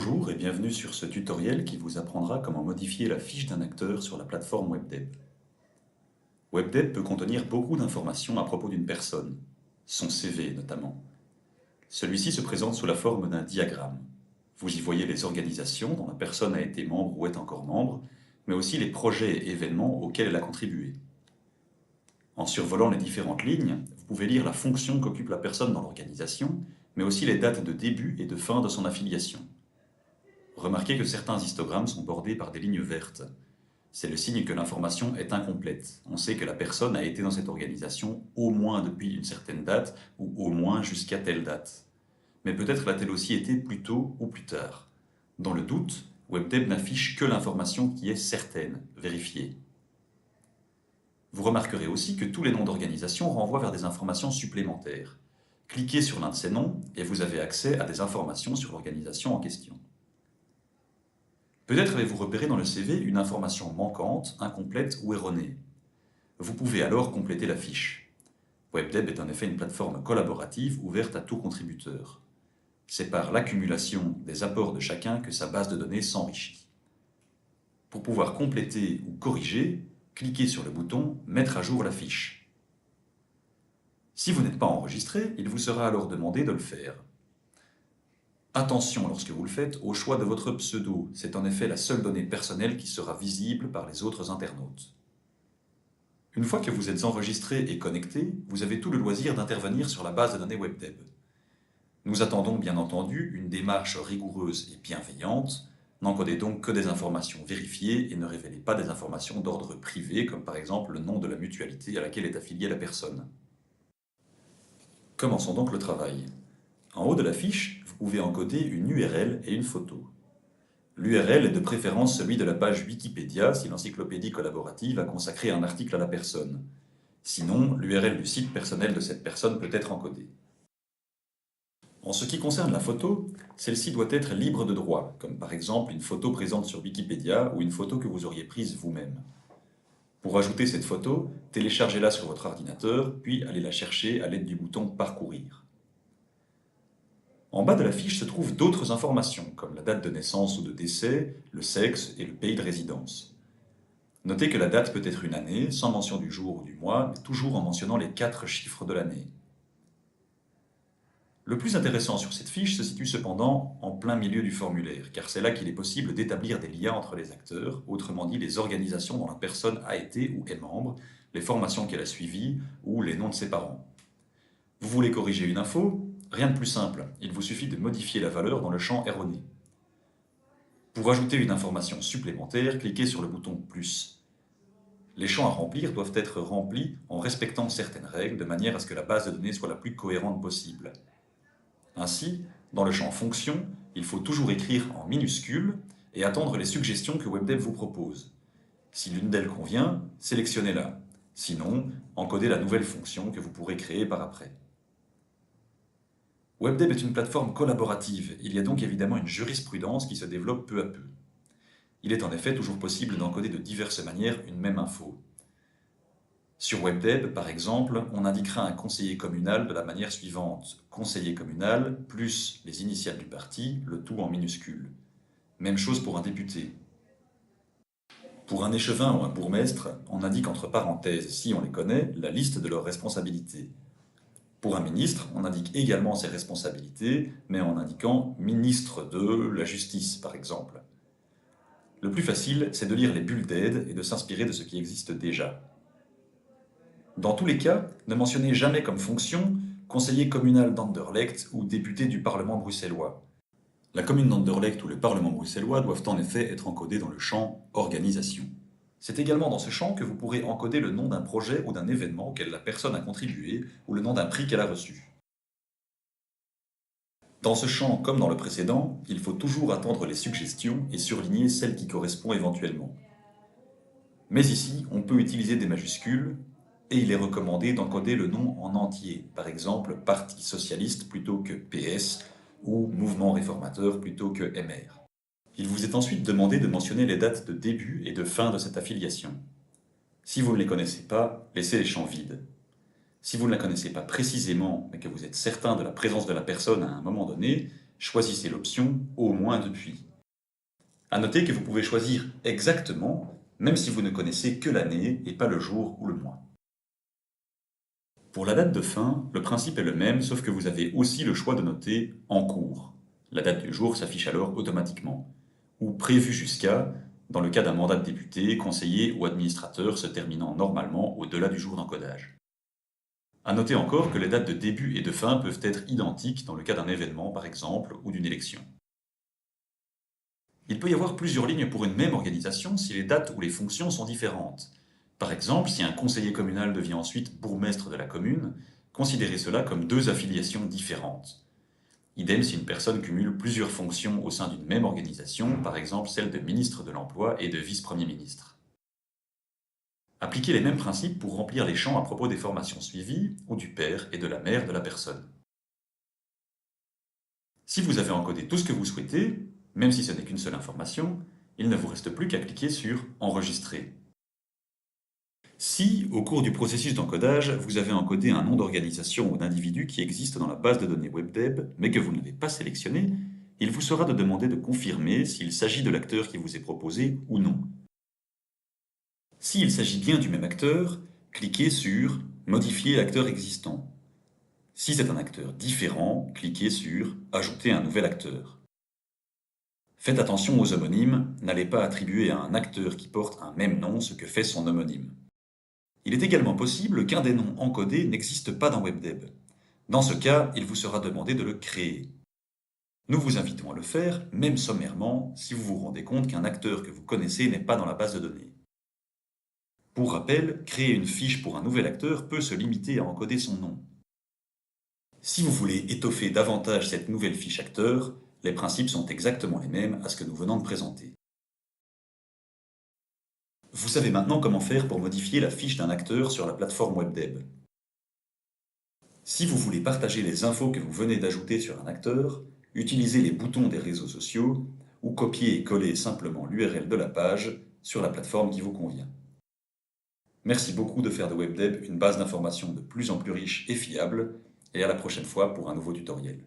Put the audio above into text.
Bonjour et bienvenue sur ce tutoriel qui vous apprendra comment modifier la fiche d'un acteur sur la plateforme WebDeb. WebDeb peut contenir beaucoup d'informations à propos d'une personne, son CV notamment. Celui-ci se présente sous la forme d'un diagramme. Vous y voyez les organisations dont la personne a été membre ou est encore membre, mais aussi les projets et événements auxquels elle a contribué. En survolant les différentes lignes, vous pouvez lire la fonction qu'occupe la personne dans l'organisation, mais aussi les dates de début et de fin de son affiliation. Remarquez que certains histogrammes sont bordés par des lignes vertes. C'est le signe que l'information est incomplète. On sait que la personne a été dans cette organisation au moins depuis une certaine date ou au moins jusqu'à telle date. Mais peut-être l'a-t-elle aussi été plus tôt ou plus tard. Dans le doute, WebDeb n'affiche que l'information qui est certaine, vérifiée. Vous remarquerez aussi que tous les noms d'organisations renvoient vers des informations supplémentaires. Cliquez sur l'un de ces noms et vous avez accès à des informations sur l'organisation en question. Peut-être avez-vous repéré dans le CV une information manquante, incomplète ou erronée. Vous pouvez alors compléter la fiche. WebDeb est en effet une plateforme collaborative ouverte à tout contributeur. C'est par l'accumulation des apports de chacun que sa base de données s'enrichit. Pour pouvoir compléter ou corriger, cliquez sur le bouton « Mettre à jour la fiche ». Si vous n'êtes pas enregistré, il vous sera alors demandé de le faire. Attention lorsque vous le faites au choix de votre pseudo, c'est en effet la seule donnée personnelle qui sera visible par les autres internautes. Une fois que vous êtes enregistré et connecté, vous avez tout le loisir d'intervenir sur la base de données WebDeb. Nous attendons bien entendu une démarche rigoureuse et bienveillante. N'encodez donc que des informations vérifiées et ne révélez pas des informations d'ordre privé, comme par exemple le nom de la mutualité à laquelle est affiliée la personne. Commençons donc le travail. En haut de la fiche, vous pouvez encoder une URL et une photo. L'URL est de préférence celui de la page Wikipédia si l'encyclopédie collaborative a consacré un article à la personne. Sinon, l'URL du site personnel de cette personne peut être encodée. En ce qui concerne la photo, celle-ci doit être libre de droit, comme par exemple une photo présente sur Wikipédia ou une photo que vous auriez prise vous-même. Pour ajouter cette photo, téléchargez-la sur votre ordinateur, puis allez la chercher à l'aide du bouton « Parcourir ». En bas de la fiche se trouvent d'autres informations, comme la date de naissance ou de décès, le sexe et le pays de résidence. Notez que la date peut être une année, sans mention du jour ou du mois, mais toujours en mentionnant les 4 chiffres de l'année. Le plus intéressant sur cette fiche se situe cependant en plein milieu du formulaire, car c'est là qu'il est possible d'établir des liens entre les acteurs, autrement dit les organisations dont la personne a été ou est membre, les formations qu'elle a suivies ou les noms de ses parents. Vous voulez corriger une info? Rien de plus simple, il vous suffit de modifier la valeur dans le champ erroné. Pour ajouter une information supplémentaire, cliquez sur le bouton « Plus ». Les champs à remplir doivent être remplis en respectant certaines règles de manière à ce que la base de données soit la plus cohérente possible. Ainsi, dans le champ « Fonction », il faut toujours écrire en minuscules et attendre les suggestions que WebDeb vous propose. Si l'une d'elles convient, sélectionnez-la. Sinon, encodez la nouvelle fonction que vous pourrez créer par après. WebDeb est une plateforme collaborative, il y a donc évidemment une jurisprudence qui se développe peu à peu. Il est en effet toujours possible d'encoder de diverses manières une même info. Sur WebDeb, par exemple, on indiquera un conseiller communal de la manière suivante: conseiller communal plus les initiales du parti, le tout en minuscules. Même chose pour un député. Pour un échevin ou un bourgmestre, on indique entre parenthèses, si on les connaît, la liste de leurs responsabilités. Pour un ministre, on indique également ses responsabilités, mais en indiquant « ministre de la Justice » par exemple. Le plus facile, c'est de lire les bulles d'aide et de s'inspirer de ce qui existe déjà. Dans tous les cas, ne mentionnez jamais comme fonction « conseiller communal d'Anderlecht » ou « député du Parlement bruxellois ». La commune d'Anderlecht ou le Parlement bruxellois doivent en effet être encodés dans le champ « Organisation ». C'est également dans ce champ que vous pourrez encoder le nom d'un projet ou d'un événement auquel la personne a contribué ou le nom d'un prix qu'elle a reçu. Dans ce champ, comme dans le précédent, il faut toujours attendre les suggestions et surligner celle qui correspond éventuellement. Mais ici, on peut utiliser des majuscules et il est recommandé d'encoder le nom en entier, par exemple Parti socialiste plutôt que PS ou Mouvement réformateur plutôt que MR. Il vous est ensuite demandé de mentionner les dates de début et de fin de cette affiliation. Si vous ne les connaissez pas, laissez les champs vides. Si vous ne la connaissez pas précisément, mais que vous êtes certain de la présence de la personne à un moment donné, choisissez l'option Au moins depuis. À noter que vous pouvez choisir exactement, même si vous ne connaissez que l'année et pas le jour ou le mois. Pour la date de fin, le principe est le même, sauf que vous avez aussi le choix de noter En cours. La date du jour s'affiche alors automatiquement. Ou Prévu jusqu'à, dans le cas d'un mandat de député, conseiller ou administrateur se terminant normalement au-delà du jour d'encodage. À noter encore que les dates de début et de fin peuvent être identiques dans le cas d'un événement par exemple ou d'une élection. Il peut y avoir plusieurs lignes pour une même organisation si les dates ou les fonctions sont différentes. Par exemple, si un conseiller communal devient ensuite bourgmestre de la commune, considérez cela comme deux affiliations différentes. Idem si une personne cumule plusieurs fonctions au sein d'une même organisation, par exemple celle de ministre de l'Emploi et de vice-premier ministre. Appliquez les mêmes principes pour remplir les champs à propos des formations suivies ou du père et de la mère de la personne. Si vous avez encodé tout ce que vous souhaitez, même si ce n'est qu'une seule information, il ne vous reste plus qu'à cliquer sur Enregistrer. Si, au cours du processus d'encodage, vous avez encodé un nom d'organisation ou d'individu qui existe dans la base de données WebDeb, mais que vous ne l'avez pas sélectionné, il vous sera de demander de confirmer s'il s'agit de l'acteur qui vous est proposé ou non. S'il s'agit bien du même acteur, cliquez sur Modifier l'acteur existant. Si c'est un acteur différent, cliquez sur Ajouter un nouvel acteur. Faites attention aux homonymes, n'allez pas attribuer à un acteur qui porte un même nom ce que fait son homonyme. Il est également possible qu'un des noms encodés n'existe pas dans WebDeb. Dans ce cas, il vous sera demandé de le créer. Nous vous invitons à le faire, même sommairement, si vous vous rendez compte qu'un acteur que vous connaissez n'est pas dans la base de données. Pour rappel, créer une fiche pour un nouvel acteur peut se limiter à encoder son nom. Si vous voulez étoffer davantage cette nouvelle fiche acteur, les principes sont exactement les mêmes à ce que nous venons de présenter. Vous savez maintenant comment faire pour modifier la fiche d'un acteur sur la plateforme WebDeb. Si vous voulez partager les infos que vous venez d'ajouter sur un acteur, utilisez les boutons des réseaux sociaux ou copiez et collez simplement l'URL de la page sur la plateforme qui vous convient. Merci beaucoup de faire de WebDeb une base d'information de plus en plus riche et fiable, et à la prochaine fois pour un nouveau tutoriel.